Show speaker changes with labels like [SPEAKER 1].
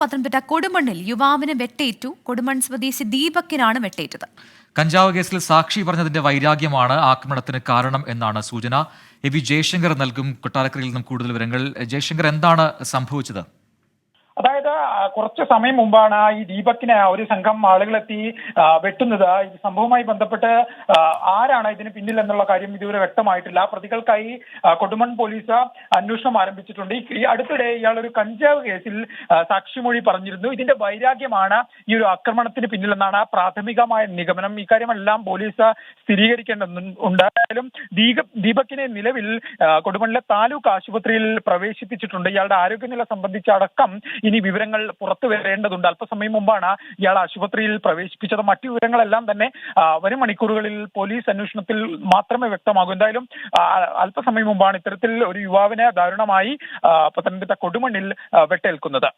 [SPEAKER 1] പത്തനംതിട്ട കൊടുമണ്ണിൽ യുവാവിന് വെട്ടേറ്റു. കൊടുമൺ സ്വദേശി ദീപക്കിനാണ് വെട്ടേറ്റത്.
[SPEAKER 2] കഞ്ചാവ് കേസിൽ സാക്ഷി പറഞ്ഞതിന്റെ വൈരാഗ്യമാണ് ആക്രമണത്തിന് കാരണം എന്നാണ് സൂചന. എ.വി. ജയശങ്കർ നൽകും കൊട്ടാരക്കരയിൽ നിന്നും കൂടുതൽ വിവരങ്ങൾ. ജയശങ്കർ, എന്താണ് സംഭവിച്ചത്?
[SPEAKER 3] അതായത് കുറച്ച് സമയം മുമ്പാണ് ഈ ദീപക്കിനെ ഒരു സംഘം ആളുകളെത്തി വെട്ടുന്നത്. ഈ സംഭവവുമായി ബന്ധപ്പെട്ട് ആരാണ് ഇതിന് പിന്നിൽ എന്നുള്ള കാര്യം ഇതുവരെ വ്യക്തമായിട്ടില്ല. പ്രതികൾക്കായി കൊടുമൺ പോലീസ് അന്വേഷണം ആരംഭിച്ചിട്ടുണ്ട്. ഈ അടുത്തിടെ ഇയാൾ ഒരു കഞ്ചാവ് കേസിൽ സാക്ഷിമൊഴി പറഞ്ഞിരുന്നു. ഇതിന്റെ വൈരാഗ്യമാണ് ഈ ഒരു ആക്രമണത്തിന് പിന്നിലെന്നാണ് പ്രാഥമികമായ നിഗമനം. ഇക്കാര്യമെല്ലാം പോലീസ് സ്ഥിരീകരിക്കേണ്ടതുണ്ട്. ദീപക്കിനെ നിലവിൽ കൊടുമണ്ണിലെ താലൂക്ക് ആശുപത്രിയിൽ പ്രവേശിപ്പിച്ചിട്ടുണ്ട്. ഇയാളുടെ ആരോഗ്യനില സംബന്ധിച്ചടക്കം ഇനി വിവരങ്ങൾ പുറത്തു വരേണ്ടതുണ്ട്. അല്പസമയം മുമ്പാണ് ഇയാൾ ആശുപത്രിയിൽ പ്രവേശിപ്പിച്ചത്. മറ്റു വിവരങ്ങളെല്ലാം തന്നെ വരും മണിക്കൂറുകളിൽ പോലീസ് അന്വേഷണത്തിൽ മാത്രമേ വ്യക്തമാകൂ. എന്തായാലും അല്പസമയം മുമ്പാണ് ഇത്തരത്തിൽ ഒരു യുവാവിന് ദാരുണമായി പത്തനംതിട്ട കൊടുമണ്ണിൽ വെട്ടേൽക്കുന്നത്.